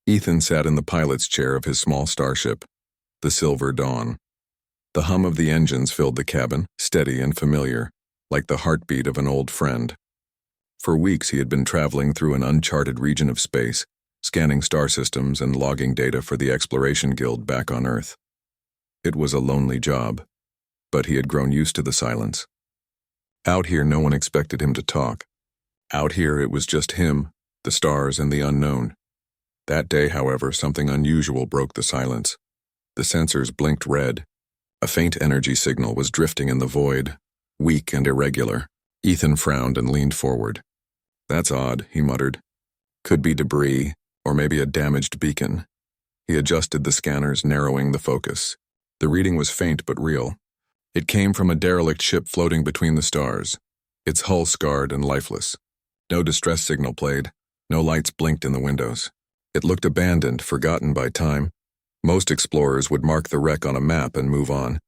Ethan sat in the pilot's chair of his small starship, the Silver Dawn. The hum of the engines filled the cabin, steady and familiar, like the heartbeat of an old friend. For weeks he had been traveling through an uncharted region of space, scanning star systems and logging data for the Exploration Guild back on Earth. It was a lonely job, but he had grown used to the silence. Out here no one expected him to talk. Out here it was just him, the stars, and the unknown. That day, however, something unusual broke the silence. The sensors blinked red. A faint energy signal was drifting in the void, weak and irregular. Ethan frowned and leaned forward. "That's odd," he muttered. "Could be debris, or maybe a damaged beacon." He adjusted the scanners, narrowing the focus. The reading was faint but real. It came from a derelict ship floating between the stars, its hull scarred and lifeless. No distress signal played, no lights blinked in the windows. It looked abandoned, forgotten by time. Most explorers would mark the wreck on a map and move on.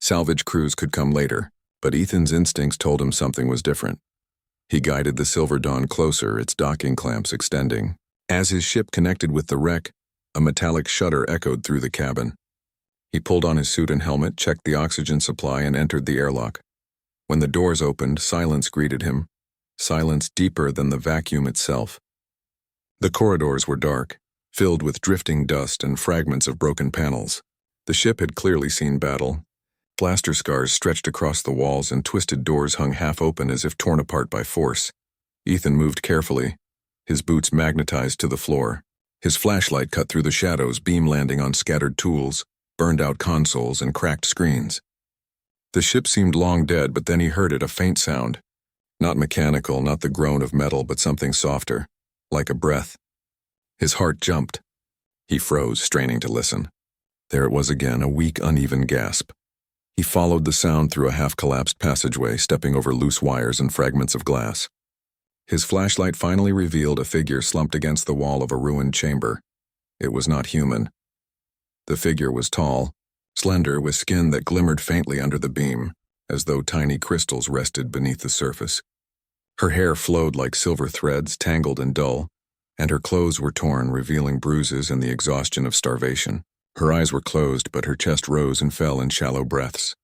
Salvage crews could come later, but Ethan's instincts told him something was different. He guided the Silver Dawn closer, its docking clamps extending. As his ship connected with the wreck, a metallic shudder echoed through the cabin. He pulled on his suit and helmet, checked the oxygen supply, and entered the airlock. When the doors opened, silence greeted him, silence deeper than the vacuum itself. The corridors were dark, filled with drifting dust and fragments of broken panels. The ship had clearly seen battle. Blaster scars stretched across the walls and twisted doors hung half open as if torn apart by force. Ethan moved carefully, his boots magnetized to the floor. His flashlight cut through the shadows, beam landing on scattered tools, burned-out consoles, and cracked screens. The ship seemed long dead, but then he heard it, a faint sound. Not mechanical, not the groan of metal, but something softer, like a breath. His heart jumped. He froze, straining to listen. There it was again, a weak, uneven gasp. He followed the sound through a half-collapsed passageway, stepping over loose wires and fragments of glass. His flashlight finally revealed a figure slumped against the wall of a ruined chamber. It was not human. The figure was tall, slender, with skin that glimmered faintly under the beam, as though tiny crystals rested beneath the surface. Her hair flowed like silver threads, tangled and dull, and her clothes were torn, revealing bruises and the exhaustion of starvation. Her eyes were closed, but her chest rose and fell in shallow breaths.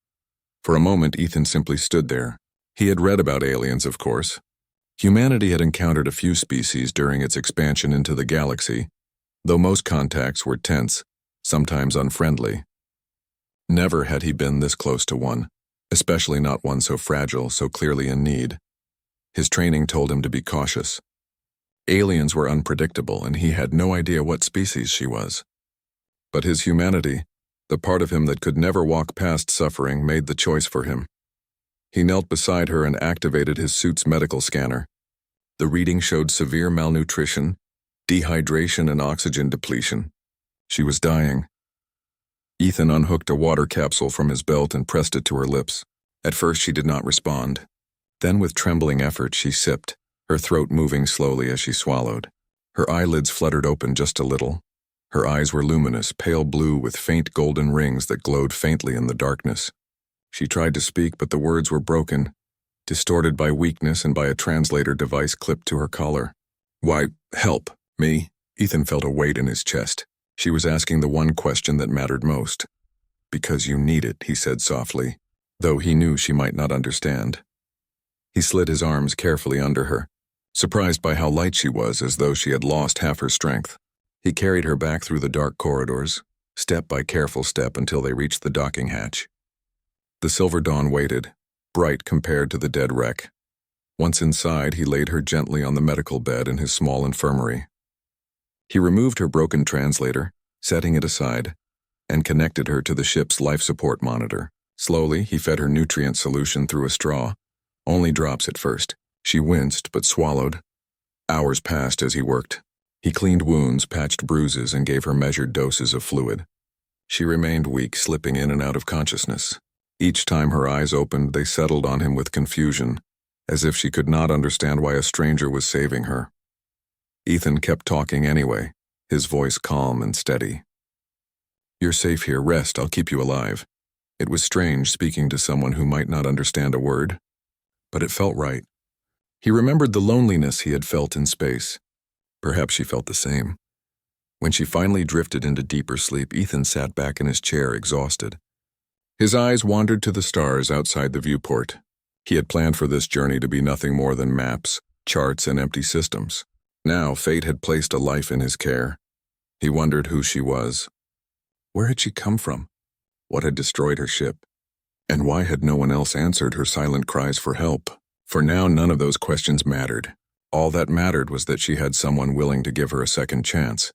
For a moment, Ethan simply stood there. He had read about aliens, of course. Humanity had encountered a few species during its expansion into the galaxy, though most contacts were tense, sometimes unfriendly. Never had he been this close to one, especially not one so fragile, so clearly in need. His training told him to be cautious. Aliens were unpredictable, and he had no idea what species she was. But his humanity, the part of him that could never walk past suffering, made the choice for him. He knelt beside her and activated his suit's medical scanner. The reading showed severe malnutrition, dehydration, and oxygen depletion. She was dying. Ethan unhooked a water capsule from his belt and pressed it to her lips. At first she did not respond. Then with trembling effort she sipped, her throat moving slowly as she swallowed. Her eyelids fluttered open just a little. Her eyes were luminous, pale blue with faint golden rings that glowed faintly in the darkness. She tried to speak, but the words were broken, distorted by weakness and by a translator device clipped to her collar. "Why, help, me?" Ethan felt a weight in his chest. She was asking the one question that mattered most. "Because you need it," he said softly, though he knew she might not understand. He slid his arms carefully under her, surprised by how light she was, as though she had lost half her strength. He carried her back through the dark corridors, step by careful step, until they reached the docking hatch. The Silver Dawn waited, bright compared to the dead wreck. Once inside, he laid her gently on the medical bed in his small infirmary. He removed her broken translator, setting it aside, and connected her to the ship's life support monitor. Slowly, he fed her nutrient solution through a straw, only drops at first. She winced, but swallowed. Hours passed as he worked. He cleaned wounds, patched bruises, and gave her measured doses of fluid. She remained weak, slipping in and out of consciousness. Each time her eyes opened, they settled on him with confusion, as if she could not understand why a stranger was saving her. Ethan kept talking anyway, his voice calm and steady. "You're safe here. Rest. I'll keep you alive." It was strange speaking to someone who might not understand a word, but it felt right. He remembered the loneliness he had felt in space. Perhaps she felt the same. When she finally drifted into deeper sleep, Ethan sat back in his chair, exhausted. His eyes wandered to the stars outside the viewport. He had planned for this journey to be nothing more than maps, charts, and empty systems. Now fate had placed a life in his care. He wondered who she was. Where had she come from? What had destroyed her ship? And why had no one else answered her silent cries for help? For now, none of those questions mattered. All that mattered was that she had someone willing to give her a second chance.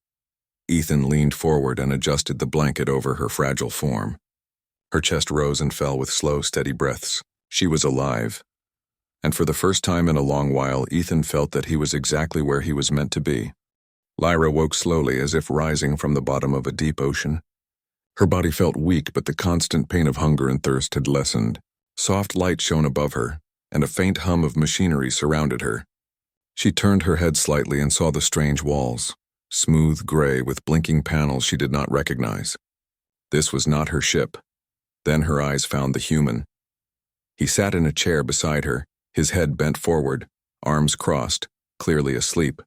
Ethan leaned forward and adjusted the blanket over her fragile form. Her chest rose and fell with slow, steady breaths. She was alive. And for the first time in a long while, Ethan felt that he was exactly where he was meant to be. Lyra woke slowly, as if rising from the bottom of a deep ocean. Her body felt weak, but the constant pain of hunger and thirst had lessened. Soft light shone above her, and a faint hum of machinery surrounded her. She turned her head slightly and saw the strange walls, smooth gray with blinking panels she did not recognize. This was not her ship. Then her eyes found the human. He sat in a chair beside her, his head bent forward, arms crossed, clearly asleep.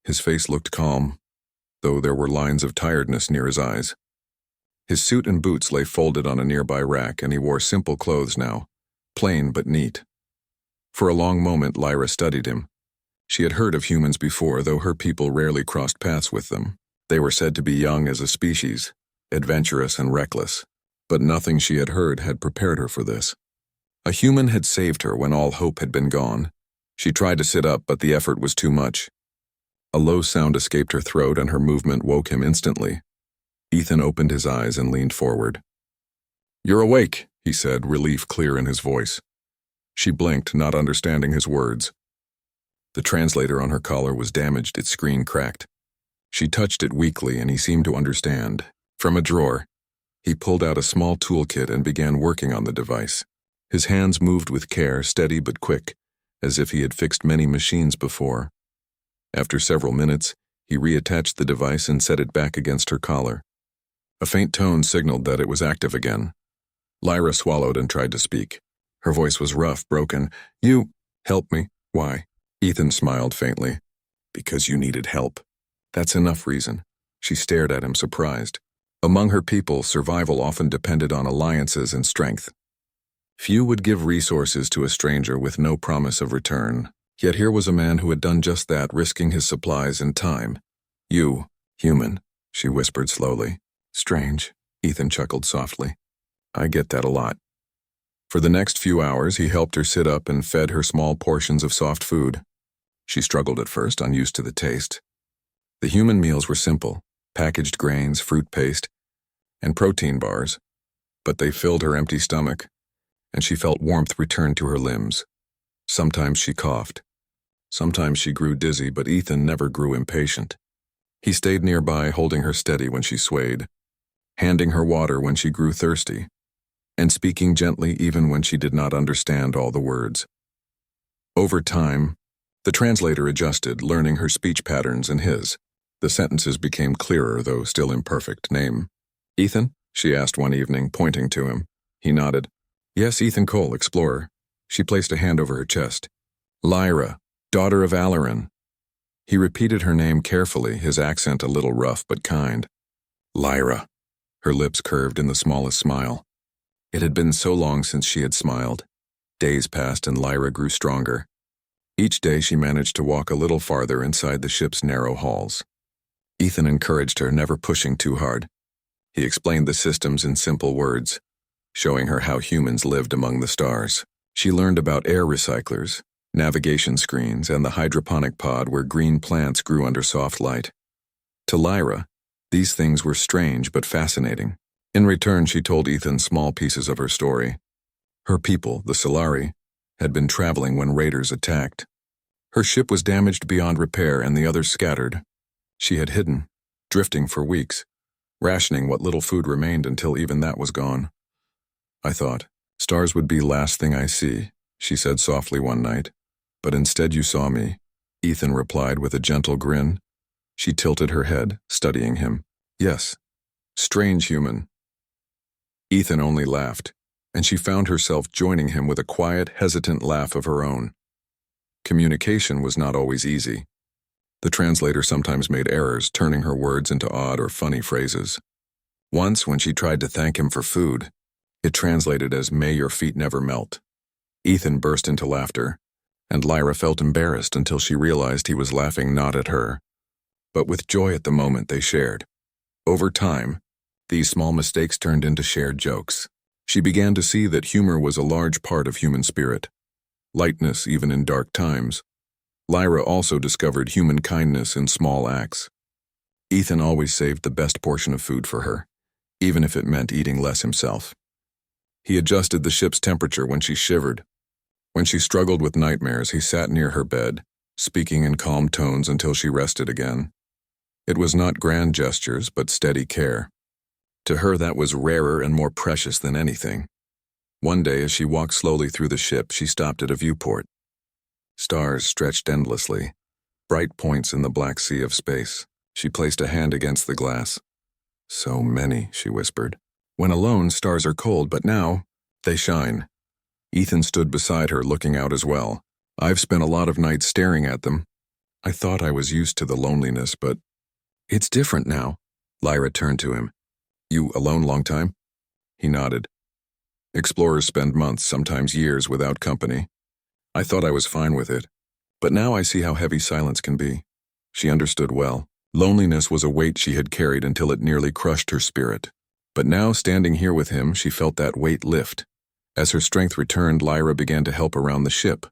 His face looked calm, though there were lines of tiredness near his eyes. His suit and boots lay folded on a nearby rack, and he wore simple clothes now, plain but neat. For a long moment, Lyra studied him. She had heard of humans before, though her people rarely crossed paths with them. They were said to be young as a species, adventurous and reckless, but nothing she had heard had prepared her for this. A human had saved her when all hope had been gone. She tried to sit up, but the effort was too much. A low sound escaped her throat, and her movement woke him instantly. Ethan opened his eyes and leaned forward. "You're awake," he said, relief clear in his voice. She blinked, not understanding his words. The translator on her collar was damaged, its screen cracked. She touched it weakly, and he seemed to understand. From a drawer, he pulled out a small toolkit and began working on the device. His hands moved with care, steady but quick, as if he had fixed many machines before. After several minutes, he reattached the device and set it back against her collar. A faint tone signaled that it was active again. Lyra swallowed and tried to speak. Her voice was rough, broken. "You help me." "Why?" Ethan smiled faintly. "Because you needed help. That's enough reason." She stared at him, surprised. Among her people, survival often depended on alliances and strength. Few would give resources to a stranger with no promise of return. Yet here was a man who had done just that, risking his supplies and time. "You, human," she whispered slowly. "Strange," Ethan chuckled softly. "I get that a lot." For the next few hours, he helped her sit up and fed her small portions of soft food. She struggled at first, unused to the taste. The human meals were simple: packaged grains, fruit paste, and protein bars. But they filled her empty stomach, and she felt warmth return to her limbs. Sometimes she coughed. Sometimes she grew dizzy, but Ethan never grew impatient. He stayed nearby, holding her steady when she swayed, handing her water when she grew thirsty, and speaking gently even when she did not understand all the words. Over time, the translator adjusted, learning her speech patterns and his. The sentences became clearer, though still imperfect. "Name?" "Ethan?" she asked one evening, pointing to him. He nodded. "Yes, Ethan Cole, explorer." She placed a hand over her chest. "Lyra, daughter of Alarin." He repeated her name carefully, his accent a little rough but kind. "Lyra." Her lips curved in the smallest smile. It had been so long since she had smiled. Days passed and Lyra grew stronger. Each day she managed to walk a little farther inside the ship's narrow halls. Ethan encouraged her, never pushing too hard. He explained the systems in simple words, showing her how humans lived among the stars. She learned about air recyclers, navigation screens, and the hydroponic pod where green plants grew under soft light. To Lyra, these things were strange but fascinating. In return, she told Ethan small pieces of her story. Her people, the Solari, had been traveling when raiders attacked. Her ship was damaged beyond repair and the others scattered. She had hidden, drifting for weeks, rationing what little food remained until even that was gone. "I thought, stars would be last thing I see," she said softly one night. "But instead you saw me," Ethan replied with a gentle grin. She tilted her head, studying him. "Yes, strange human." Ethan only laughed, and she found herself joining him with a quiet, hesitant laugh of her own. Communication was not always easy. The translator sometimes made errors, turning her words into odd or funny phrases. Once, when she tried to thank him for food, it translated as, "May your feet never melt." Ethan burst into laughter, and Lyra felt embarrassed until she realized he was laughing not at her, but with joy at the moment they shared. Over time, these small mistakes turned into shared jokes. She began to see that humor was a large part of human spirit, lightness even in dark times. Lyra also discovered human kindness in small acts. Ethan always saved the best portion of food for her, even if it meant eating less himself. He adjusted the ship's temperature when she shivered. When she struggled with nightmares, he sat near her bed, speaking in calm tones until she rested again. It was not grand gestures, but steady care. To her, that was rarer and more precious than anything. One day, as she walked slowly through the ship, she stopped at a viewport. Stars stretched endlessly, bright points in the black sea of space. She placed a hand against the glass. "So many," she whispered. "When alone, stars are cold, but now, they shine." Ethan stood beside her, looking out as well. "I've spent a lot of nights staring at them. I thought I was used to the loneliness, but it's different now." Lyra turned to him. "You alone long time?" He nodded. "Explorers spend months, sometimes years, without company. I thought I was fine with it, but now I see how heavy silence can be." She understood well. Loneliness was a weight she had carried until it nearly crushed her spirit. But now, standing here with him, she felt that weight lift. As her strength returned, Lyra began to help around the ship.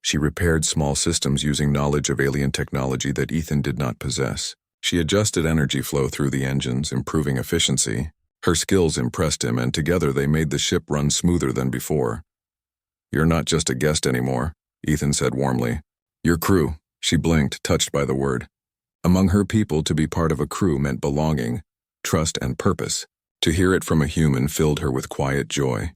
She repaired small systems using knowledge of alien technology that Ethan did not possess. She adjusted energy flow through the engines, improving efficiency. Her skills impressed him, and together they made the ship run smoother than before. "You're not just a guest anymore," Ethan said warmly. "You're crew." She blinked, touched by the word. Among her people, to be part of a crew meant belonging, trust, and purpose. To hear it from a human filled her with quiet joy.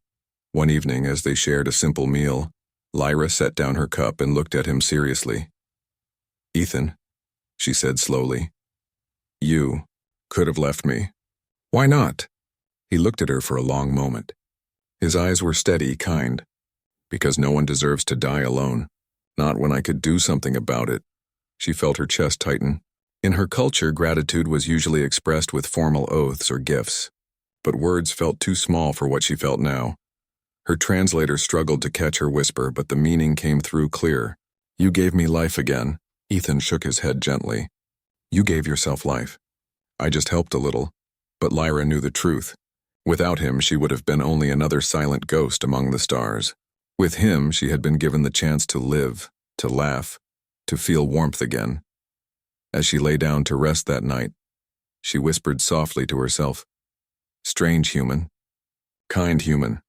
One evening, as they shared a simple meal, Lyra set down her cup and looked at him seriously. "Ethan," she said slowly, "you could have left me." "Why not?" He looked at her for a long moment. His eyes were steady, kind. "Because no one deserves to die alone. Not when I could do something about it." She felt her chest tighten. In her culture, gratitude was usually expressed with formal oaths or gifts, but words felt too small for what she felt now. Her translator struggled to catch her whisper, but the meaning came through clear. "You gave me life again." Ethan shook his head gently. "You gave yourself life. I just helped a little." But Lyra knew the truth. Without him, she would have been only another silent ghost among the stars. With him, she had been given the chance to live, to laugh, to feel warmth again. As she lay down to rest that night, she whispered softly to herself, "Strange human, kind human."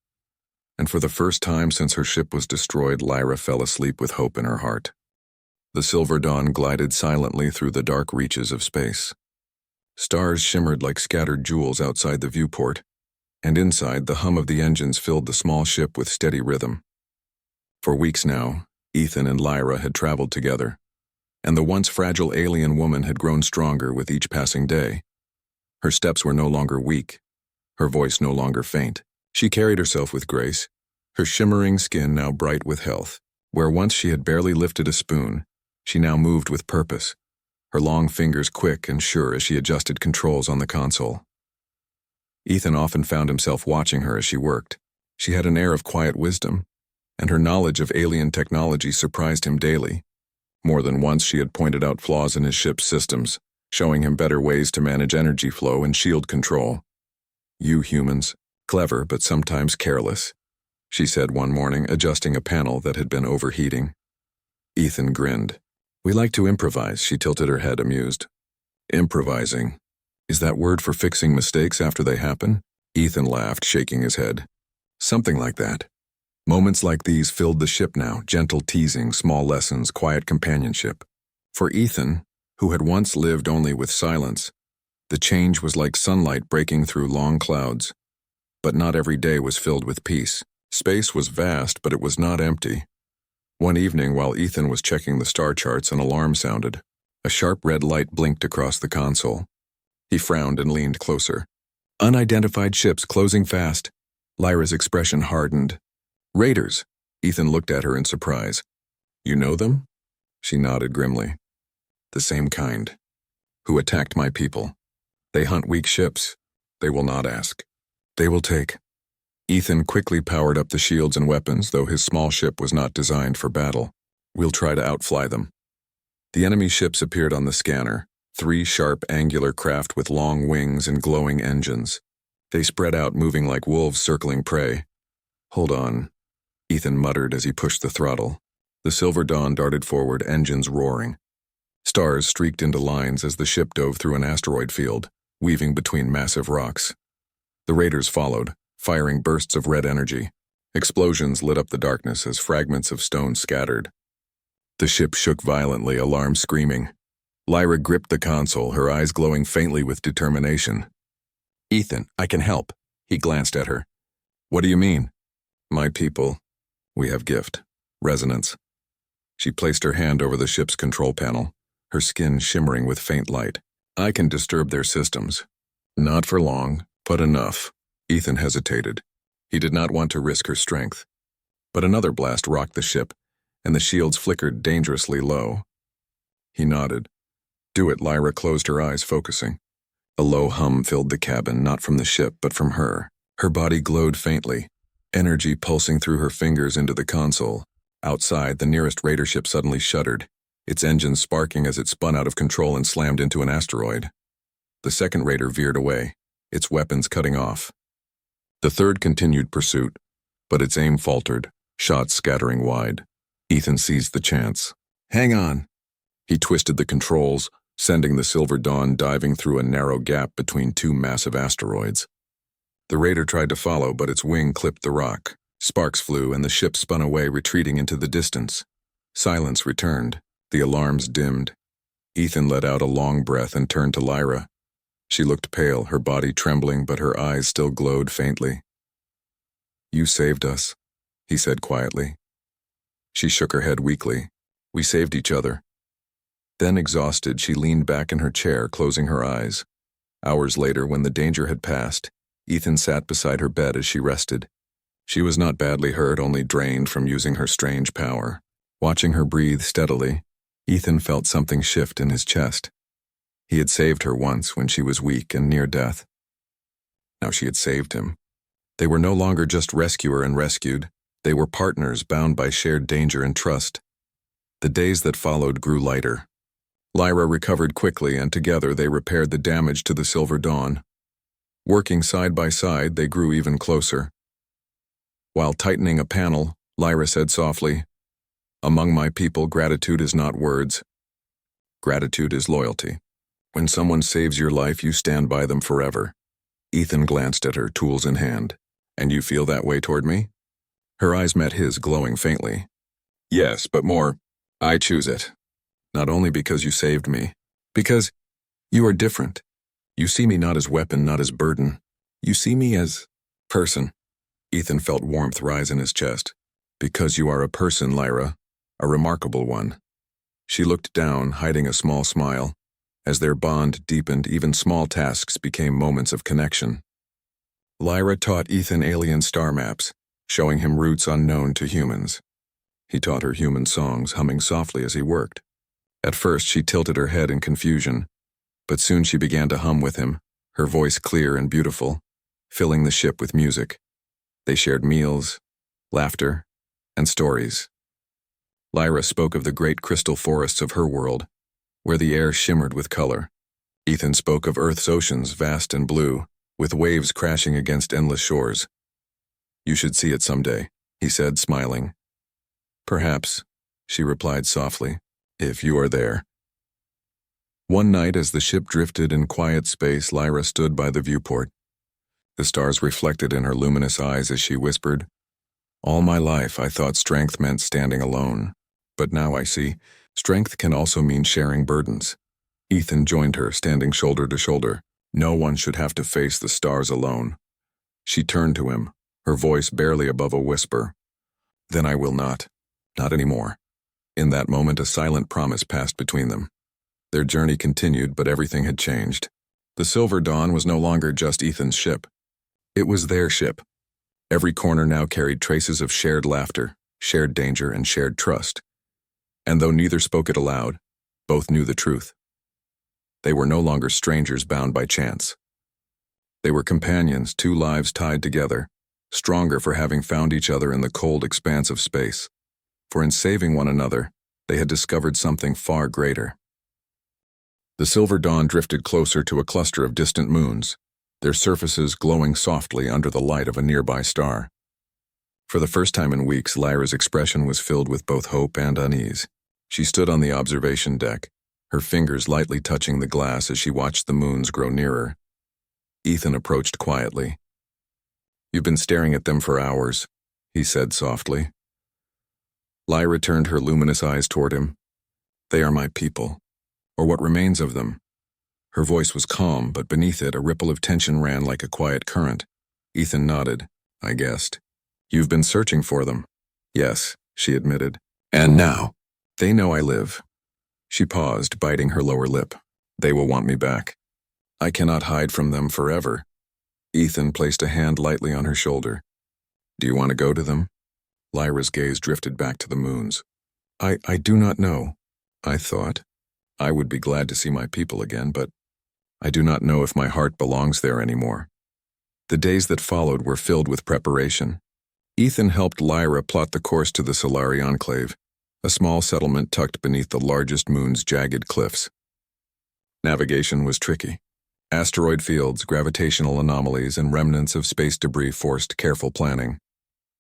And for the first time since her ship was destroyed, Lyra fell asleep with hope in her heart. The silver dawn glided silently through the dark reaches of space. Stars shimmered like scattered jewels outside the viewport, and inside, the hum of the engines filled the small ship with steady rhythm. For weeks now, Ethan and Lyra had traveled together, and the once fragile alien woman had grown stronger with each passing day. Her steps were no longer weak, her voice no longer faint. She carried herself with grace, her shimmering skin now bright with health. Where once she had barely lifted a spoon, she now moved with purpose, her long fingers quick and sure as she adjusted controls on the console. Ethan often found himself watching her as she worked. She had an air of quiet wisdom, and her knowledge of alien technology surprised him daily. More than once she had pointed out flaws in his ship's systems, showing him better ways to manage energy flow and shield control. "You humans, clever but sometimes careless," she said one morning, adjusting a panel that had been overheating. Ethan grinned. "We like to improvise," she tilted her head, amused. "Improvising? Is that word for fixing mistakes after they happen?" Ethan laughed, shaking his head. "Something like that." Moments like these filled the ship now, gentle teasing, small lessons, quiet companionship. For Ethan, who had once lived only with silence, the change was like sunlight breaking through long clouds. But not every day was filled with peace. Space was vast, but it was not empty. One evening, while Ethan was checking the star charts, an alarm sounded. A sharp red light blinked across the console. He frowned and leaned closer. "Unidentified ships closing fast." Lyra's expression hardened. "Raiders." Ethan looked at her in surprise. "You know them?" She nodded grimly. The same kind. Who attacked my people. They hunt weak ships. They will not ask. They will take. Ethan quickly powered up the shields and weapons, though his small ship was not designed for battle. We'll try to outfly them. The enemy ships appeared on the scanner, 3 sharp, angular craft with long wings and glowing engines. They spread out, moving like wolves circling prey. Hold on, Ethan muttered as he pushed the throttle. The Silver Dawn darted forward, engines roaring. Stars streaked into lines as the ship dove through an asteroid field, weaving between massive rocks. The raiders followed, firing bursts of red energy. Explosions lit up the darkness as fragments of stone scattered. The ship shook violently, alarm screaming. Lyra gripped the console, her eyes glowing faintly with determination. Ethan, I can help. He glanced at her. What do you mean? My people. We have gift. Resonance. She placed her hand over the ship's control panel, her skin shimmering with faint light. I can disturb their systems. Not for long, but enough. Ethan hesitated. He did not want to risk her strength. But another blast rocked the ship, and the shields flickered dangerously low. He nodded. Do it, Lyra closed her eyes, focusing. A low hum filled the cabin, not from the ship, but from her. Her body glowed faintly, energy pulsing through her fingers into the console. Outside, the nearest raider ship suddenly shuddered, its engines sparking as it spun out of control and slammed into an asteroid. The second raider veered away, its weapons cutting off. The third continued pursuit, but its aim faltered, shots scattering wide. Ethan seized the chance. Hang on. He twisted the controls, sending the Silver Dawn diving through a narrow gap between 2 massive asteroids. The raider tried to follow, but its wing clipped the rock. Sparks flew, and the ship spun away, retreating into the distance. Silence returned. The alarms dimmed. Ethan let out a long breath and turned to Lyra. She looked pale, her body trembling, but her eyes still glowed faintly. You saved us, he said quietly. She shook her head weakly. We saved each other. Then, exhausted, she leaned back in her chair, closing her eyes. Hours later, when the danger had passed, Ethan sat beside her bed as she rested. She was not badly hurt, only drained from using her strange power. Watching her breathe steadily, Ethan felt something shift in his chest. He had saved her once when she was weak and near death. Now she had saved him. They were no longer just rescuer and rescued. They were partners bound by shared danger and trust. The days that followed grew lighter. Lyra recovered quickly, and together they repaired the damage to the Silver Dawn. Working side by side, they grew even closer. While tightening a panel, Lyra said softly, Among my people, gratitude is not words. Gratitude is loyalty. When someone saves your life, you stand by them forever. Ethan glanced at her, tools in hand. And you feel that way toward me? Her eyes met his, glowing faintly. Yes, but more. I choose it. Not only because you saved me, because you are different. You see me not as weapon, not as burden. You see me as person. Ethan felt warmth rise in his chest. Because you are a person, Lyra, a remarkable one. She looked down, hiding a small smile. As their bond deepened, even small tasks became moments of connection. Lyra taught Ethan alien star maps, showing him routes unknown to humans. He taught her human songs, humming softly as he worked. At first, she tilted her head in confusion, but soon she began to hum with him, her voice clear and beautiful, filling the ship with music. They shared meals, laughter, and stories. Lyra spoke of the great crystal forests of her world, where the air shimmered with color. Ethan spoke of Earth's oceans, vast and blue, with waves crashing against endless shores. You should see it someday, he said, smiling. Perhaps, she replied softly, if you are there. One night, as the ship drifted in quiet space, Lyra stood by the viewport. The stars reflected in her luminous eyes as she whispered, All my life I thought strength meant standing alone, but now I see strength can also mean sharing burdens. Ethan joined her, standing shoulder to shoulder. No one should have to face the stars alone. She turned to him, her voice barely above a whisper. Then I will not anymore. In that moment, a silent promise passed between them. Their journey continued, but everything had changed. The Silver Dawn was no longer just Ethan's ship. It was their ship. Every corner now carried traces of shared laughter, shared danger, and shared trust. And though neither spoke it aloud, Both knew the truth. They were no longer strangers bound by chance. They were companions, two lives tied together, stronger for having found each other in the cold expanse of space. For in saving one another, they had discovered something far greater. The silver dawn drifted closer to a cluster of distant moons, their surfaces glowing softly under the light of a nearby star. For the first time in weeks, Lyra's expression was filled with both hope and unease. She stood on the observation deck, her fingers lightly touching the glass as she watched the moons grow nearer. Ethan approached quietly. "You've been staring at them for hours," he said softly. Lyra turned her luminous eyes toward him. "They are my people, or what remains of them." Her voice was calm, but beneath it a ripple of tension ran like a quiet current. Ethan nodded. "I guessed. You've been searching for them." "Yes," she admitted. "And now?" "They know I live." She paused, biting her lower lip. "They will want me back. I cannot hide from them forever." Ethan placed a hand lightly on her shoulder. "Do you want to go to them?" Lyra's gaze drifted back to the moons. I do not know. I thought I would be glad to see my people again, but I do not know if my heart belongs there anymore." The days that followed were filled with preparation. Ethan helped Lyra plot the course to the Solari Enclave, a small settlement tucked beneath the largest moon's jagged cliffs. Navigation was tricky. Asteroid fields, gravitational anomalies, and remnants of space debris forced careful planning.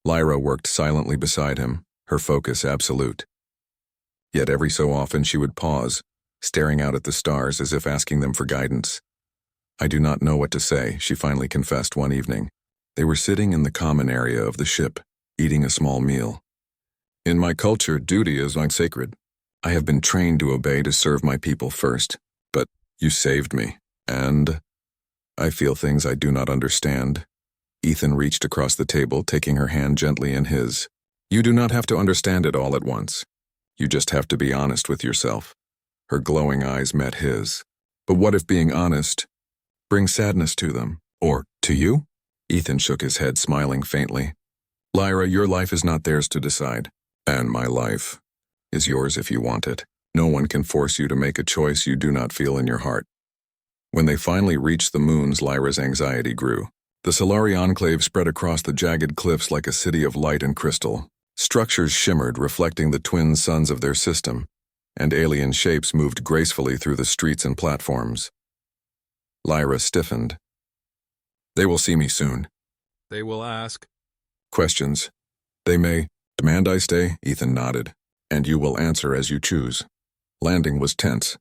Lyra worked silently beside him, her focus absolute. Yet every so often she would pause, staring out at the stars as if asking them for guidance. "I do not know what to say," she finally confessed one evening. They were sitting in the common area of the ship, eating a small meal. "In my culture, duty is sacred. I have been trained to obey to serve my people first, but you saved me, and I feel things I do not understand." Ethan reached across the table, taking her hand gently in his. "You do not have to understand it all at once. You just have to be honest with yourself." Her glowing eyes met his. "But what if being honest brings sadness to them? Or to you?" Ethan shook his head, smiling faintly. "Lyra, your life is not theirs to decide. And my life is yours if you want it. No one can force you to make a choice you do not feel in your heart." When they finally reached the moons, Lyra's anxiety grew. The Solari Enclave spread across the jagged cliffs like a city of light and crystal. Structures shimmered, reflecting the twin suns of their system, and alien shapes moved gracefully through the streets and platforms. Lyra stiffened. "They will see me soon." "They will ask "Questions. They may demand I stay," Ethan nodded. "And you will answer as you choose." Landing was tense.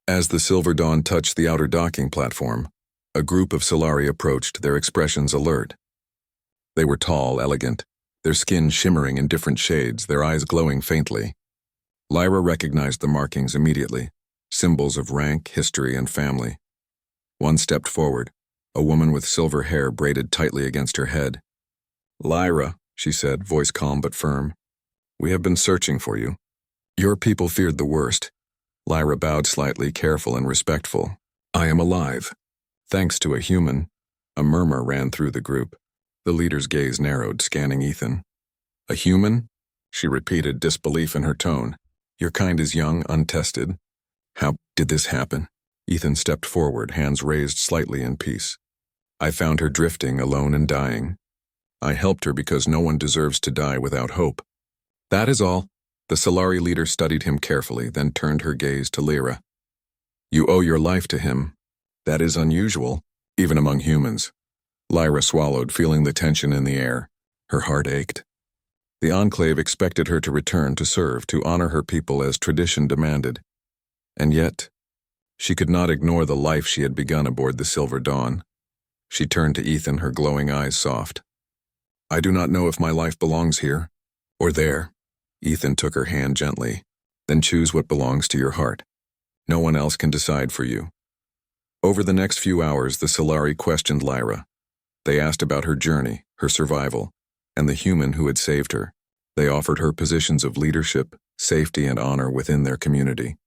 As the silver dawn touched the outer docking platform, a group of Solari approached, their expressions alert. They were tall, elegant, their skin shimmering in different shades, their eyes glowing faintly. Lyra recognized the markings immediately, symbols of rank, history, and family. One stepped forward, a woman with silver hair braided tightly against her head. "Lyra," she said, voice calm but firm, "we have been searching for you. Your people feared the worst." Lyra bowed slightly, careful and respectful. "I am alive. Thanks to a human." A murmur ran through the group. The leader's gaze narrowed, scanning Ethan. "A human?" she repeated, disbelief in her tone. "Your kind is young, untested. How did this happen?" Ethan stepped forward, hands raised slightly in peace. "I found her drifting, alone and dying. I helped her because no one deserves to die without hope. That is all." The Solari leader studied him carefully, then turned her gaze to Lyra. "You owe your life to him. That is unusual, even among humans." Lyra swallowed, feeling the tension in the air. Her heart ached. The Enclave expected her to return to serve, to honor her people as tradition demanded. And yet, she could not ignore the life she had begun aboard the Silver Dawn. She turned to Ethan, her glowing eyes soft. "I do not know if my life belongs here or there." Ethan took her hand gently. "Then choose what belongs to your heart. No one else can decide for you." Over the next few hours, the Solari questioned Lyra. They asked about her journey, her survival, and the human who had saved her. They offered her positions of leadership, safety, and honor within their community.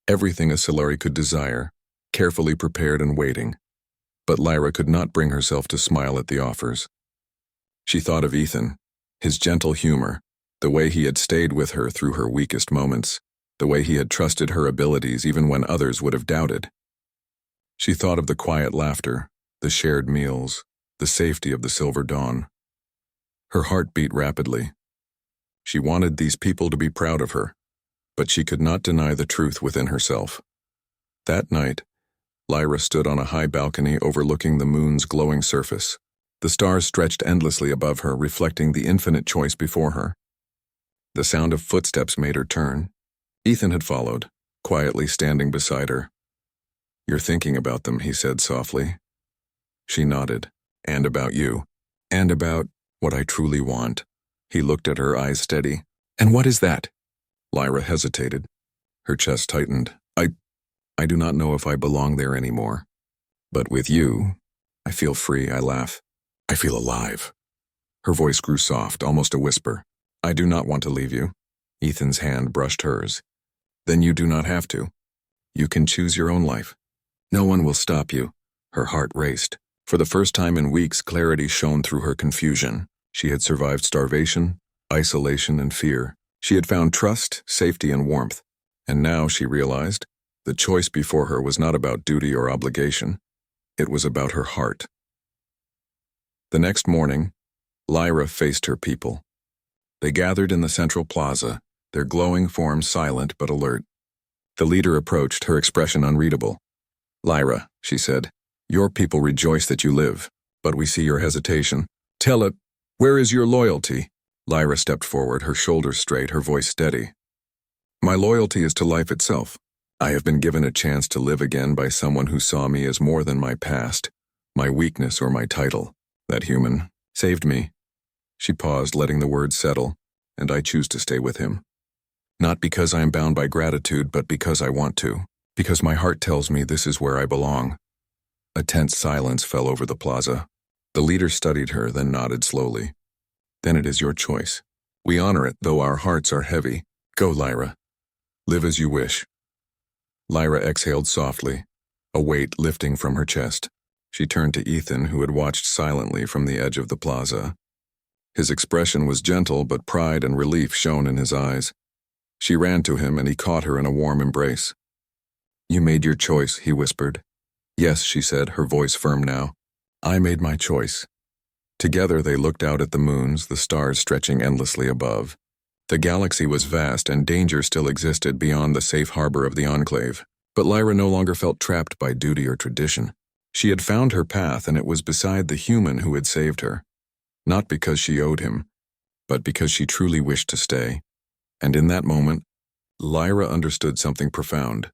Everything a Solari could desire, carefully prepared and waiting. But Lyra could not bring herself to smile at the offers. She thought of Ethan, his gentle humor, the way he had stayed with her through her weakest moments. the way he had trusted her abilities even when others would have doubted. She thought of the quiet laughter, the shared meals, the safety of the Silver Dawn. Her heart beat rapidly. She wanted these people to be proud of her, but she could not deny the truth within herself. That night, Lyra stood on a high balcony overlooking the moon's glowing surface. The stars stretched endlessly above her, reflecting the infinite choice before her. The sound of footsteps made her turn. Ethan had followed, quietly standing beside her. "You're thinking about them," he said softly. She nodded. "And about you. And about what I truly want." He looked at her, eyes steady. "And what is that?" Lyra hesitated. Her chest tightened. I do not know if I belong there anymore. But with you, I feel free," I laugh. "I feel alive." Her voice grew soft, almost a whisper. "I do not want to leave you." Ethan's hand brushed hers. "Then you do not have to. You can choose your own life. No one will stop you." Her heart raced. For the first time in weeks, clarity shone through her confusion. She had survived starvation, isolation, and fear. She had found trust, safety, and warmth. And now, she realized, the choice before her was not about duty or obligation. It was about her heart. The next morning, Lyra faced her people. They gathered in the central plaza, their glowing forms silent but alert. The leader approached, her expression unreadable. "Lyra," she said, "your people rejoice that you live, but we see your hesitation. Tell it, where is your loyalty?" Lyra stepped forward, her shoulders straight, her voice steady. "My loyalty is to life itself. I have been given a chance to live again by someone who saw me as more than my past, my weakness or my title. That human saved me." She paused, letting the words settle, "and I choose to stay with him. Not because I am bound by gratitude, but because I want to. Because my heart tells me this is where I belong." A tense silence fell over the plaza. The leader studied her, then nodded slowly. "Then it is your choice. We honor it, though our hearts are heavy. Go, Lyra. Live as you wish." Lyra exhaled softly, a weight lifting from her chest. She turned to Ethan, who had watched silently from the edge of the plaza. His expression was gentle, but pride and relief shone in his eyes. She ran to him, and he caught her in a warm embrace. "You made your choice," he whispered. "Yes," she said, her voice firm now. "I made my choice." Together they looked out at the moons, the stars stretching endlessly above. The galaxy was vast, and danger still existed beyond the safe harbor of the Enclave. But Lyra no longer felt trapped by duty or tradition. She had found her path, and it was beside the human who had saved her. Not because she owed him, but because she truly wished to stay. And in that moment, Lyra understood something profound.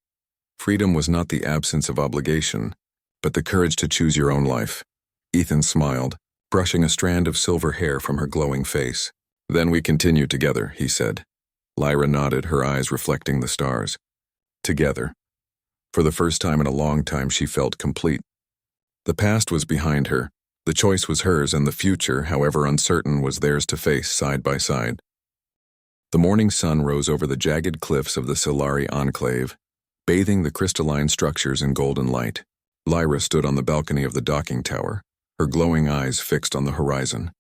Freedom was not the absence of obligation, but the courage to choose your own life. Ethan smiled, brushing a strand of silver hair from her glowing face. "Then we continue together," he said. Lyra nodded, her eyes reflecting the stars. Together. For the first time in a long time, she felt complete. The past was behind her, the choice was hers, and the future, however uncertain, was theirs to face side by side. The morning sun rose over the jagged cliffs of the Solari Enclave, bathing the crystalline structures in golden light. Lyra stood on the balcony of the docking tower, her glowing eyes fixed on the horizon.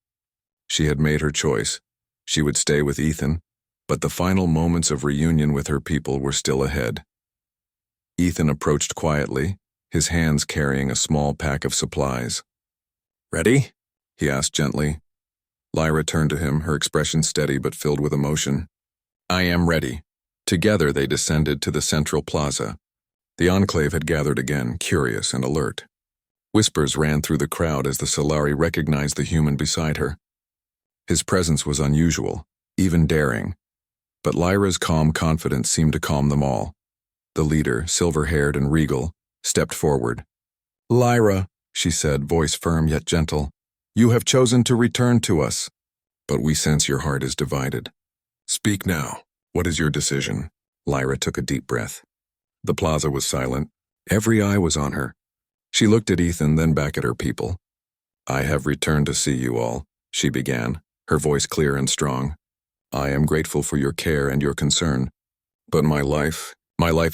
She had made her choice. She would stay with Ethan, but the final moments of reunion with her people were still ahead. Ethan approached quietly, his hands carrying a small pack of supplies. "Ready?" he asked gently. Lyra turned to him, her expression steady but filled with emotion. "I am ready." Together they descended to the central plaza. The Enclave had gathered again, curious and alert. Whispers ran through the crowd as the Solari recognized the human beside her. His presence was unusual, even daring. But Lyra's calm confidence seemed to calm them all. The leader, silver-haired and regal, stepped forward. "Lyra," she said, voice firm yet gentle, "you have chosen to return to us. But we sense your heart is divided. Speak now. What is your decision?" Lyra took a deep breath. The plaza was silent. Every eye was on her. She looked at Ethan, then back at her people. "I have returned to see you all," she began, her voice clear and strong. "I am grateful for your care and your concern. But my life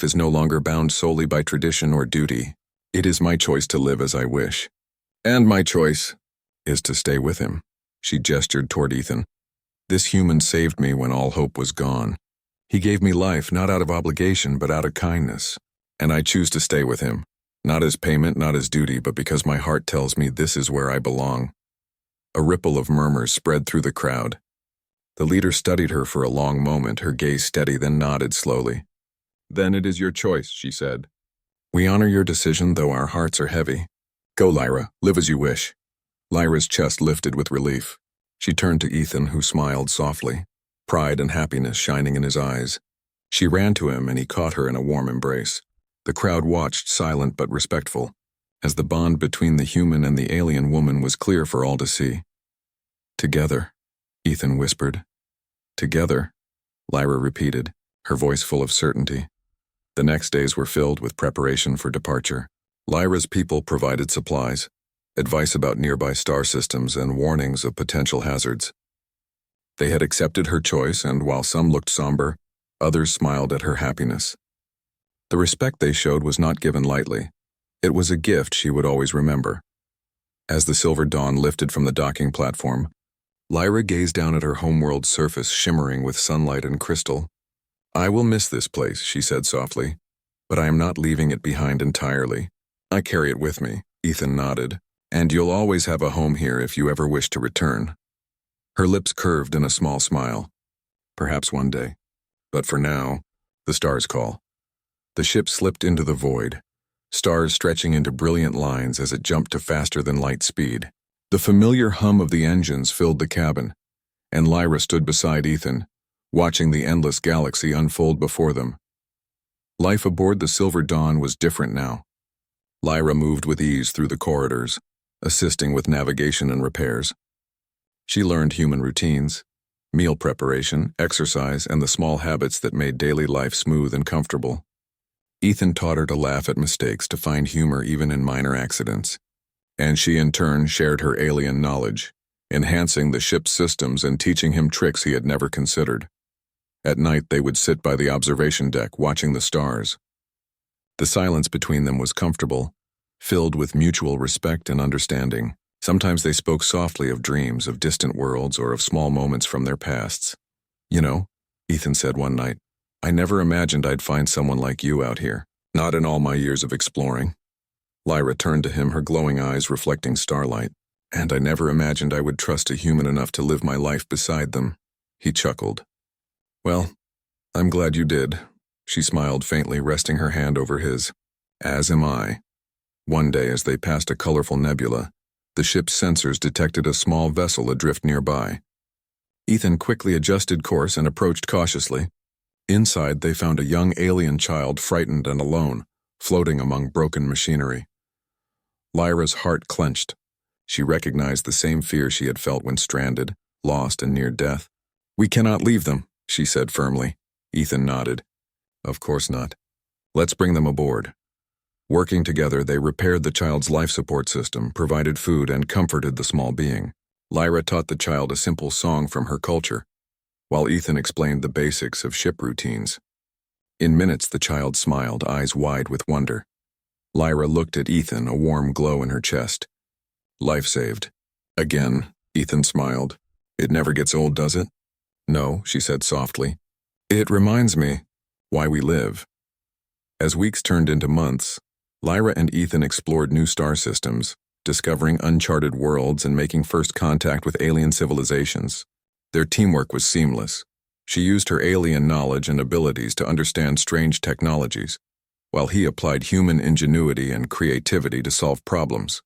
is no longer bound solely by tradition or duty. It is my choice to live as I wish. And my choice is to stay with him." She gestured toward Ethan. "This human saved me when all hope was gone. He gave me life not out of obligation but out of kindness, and I choose to stay with him, not as payment, not as duty, but because my heart tells me this is where I belong." A ripple of murmurs spread through the crowd. The leader studied her for a long moment, her gaze steady, then nodded slowly. "Then it is your choice," she said. "We honor your decision, though our hearts are heavy. Go, Lyra, live as you wish." Lyra's chest lifted with relief. She turned to Ethan, who smiled softly, pride and happiness shining in his eyes. She ran to him, and he caught her in a warm embrace. The crowd watched, silent but respectful, as the bond between the human and the alien woman was clear for all to see. "Together," Ethan whispered. "Together," Lyra repeated, her voice full of certainty. The next days were filled with preparation for departure. Lyra's people provided supplies, advice about nearby star systems, and warnings of potential hazards. They had accepted her choice, and while some looked somber, others smiled at her happiness. The respect they showed was not given lightly. It was a gift she would always remember. As the silver dawn lifted from the docking platform, Lyra gazed down at her homeworld's surface shimmering with sunlight and crystal. "I will miss this place," she said softly, "but I am not leaving it behind entirely. I carry it with me," Ethan nodded, "and you'll always have a home here if you ever wish to return." Her lips curved in a small smile. "Perhaps one day. But for now, the stars call." The ship slipped into the void, stars stretching into brilliant lines as it jumped to faster-than-light speed. The familiar hum of the engines filled the cabin, and Lyra stood beside Ethan, watching the endless galaxy unfold before them. Life aboard the Silver Dawn was different now. Lyra moved with ease through the corridors, assisting with navigation and repairs. She learned human routines, meal preparation, exercise, and the small habits that made daily life smooth and comfortable. Ethan taught her to laugh at mistakes, to find humor even in minor accidents. And she in turn shared her alien knowledge, enhancing the ship's systems and teaching him tricks he had never considered. At night they would sit by the observation deck watching the stars. The silence between them was comfortable, filled with mutual respect and understanding. Sometimes they spoke softly of dreams, of distant worlds, or of small moments from their pasts. "You know," Ethan said one night, "I never imagined I'd find someone like you out here. Not in all my years of exploring." Lyra turned to him, her glowing eyes reflecting starlight. "And I never imagined I would trust a human enough to live my life beside them." He chuckled. "Well, I'm glad you did." She smiled faintly, resting her hand over his. "As am I." One day, as they passed a colorful nebula, the ship's sensors detected a small vessel adrift nearby. Ethan quickly adjusted course and approached cautiously. Inside, they found a young alien child, frightened and alone, floating among broken machinery. Lyra's heart clenched. She recognized the same fear she had felt when stranded, lost, and near death. "We cannot leave them," she said firmly. Ethan nodded. "Of course not. Let's bring them aboard." Working together, they repaired the child's life support system, provided food, and comforted the small being. Lyra taught the child a simple song from her culture, while Ethan explained the basics of ship routines. In minutes, the child smiled, eyes wide with wonder. Lyra looked at Ethan, a warm glow in her chest. "Life saved." "Again," Ethan smiled. "It never gets old, does it?" "No," she said softly. "It reminds me why we live." As weeks turned into months, Lyra and Ethan explored new star systems, discovering uncharted worlds and making first contact with alien civilizations. Their teamwork was seamless. She used her alien knowledge and abilities to understand strange technologies, while he applied human ingenuity and creativity to solve problems.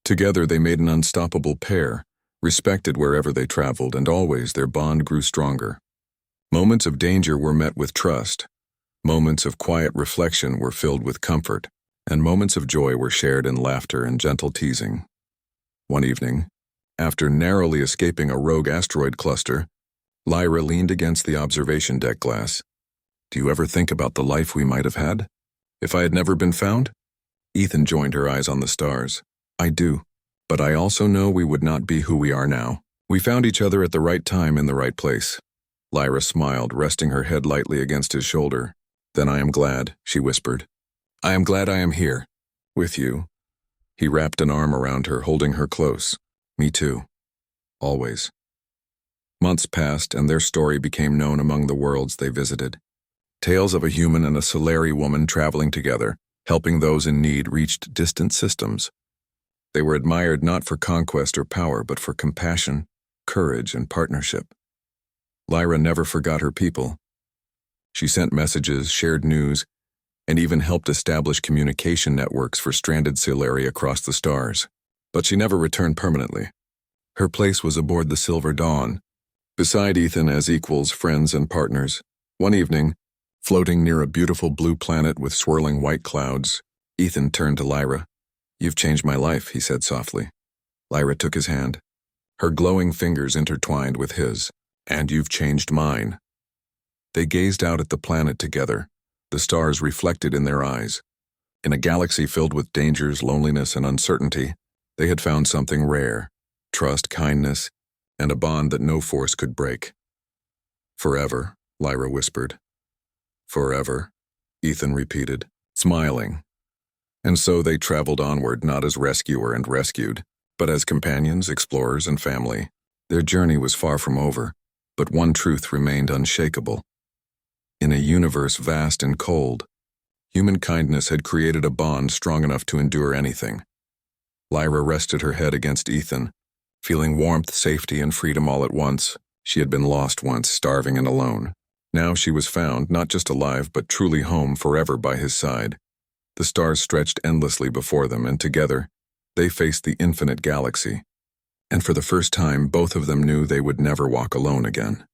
Together they made an unstoppable pair, respected wherever they traveled, and always their bond grew stronger. Moments of danger were met with trust. Moments of quiet reflection were filled with comfort, and moments of joy were shared in laughter and gentle teasing. One evening, after narrowly escaping a rogue asteroid cluster, Lyra leaned against the observation deck glass. "Do you ever think about the life we might have had? If I had never been found?" Ethan joined her eyes on the stars. "I do, but I also know we would not be who we are now. We found each other at the right time in the right place." Lyra smiled, resting her head lightly against his shoulder. "Then I am glad," she whispered. "I am glad I am here, with you." He wrapped an arm around her, holding her close. "Me too. Always." Months passed, and their story became known among the worlds they visited. Tales of a human and a Solari woman traveling together, helping those in need, reached distant systems. They were admired not for conquest or power, but for compassion, courage, and partnership. Lyra never forgot her people. She sent messages, shared news, and even helped establish communication networks for stranded Solari across the stars. But she never returned permanently. Her place was aboard the Silver Dawn, beside Ethan as equals, friends, and partners. One evening, floating near a beautiful blue planet with swirling white clouds, Ethan turned to Lyra. "You've changed my life," he said softly. Lyra took his hand. Her glowing fingers intertwined with his. "And you've changed mine." They gazed out at the planet together, the stars reflected in their eyes. In a galaxy filled with dangers, loneliness, and uncertainty, they had found something rare: trust, kindness, and a bond that no force could break. "Forever," Lyra whispered. "Forever," Ethan repeated, smiling. And so they traveled onward, not as rescuer and rescued, but as companions, explorers, and family. Their journey was far from over, but one truth remained unshakable. In a universe vast and cold, human kindness had created a bond strong enough to endure anything. Lyra rested her head against Ethan, feeling warmth, safety, and freedom all at once. She had been lost once, starving and alone. Now she was found, not just alive, but truly home, forever by his side. The stars stretched endlessly before them, and together, they faced the infinite galaxy. And for the first time, both of them knew they would never walk alone again.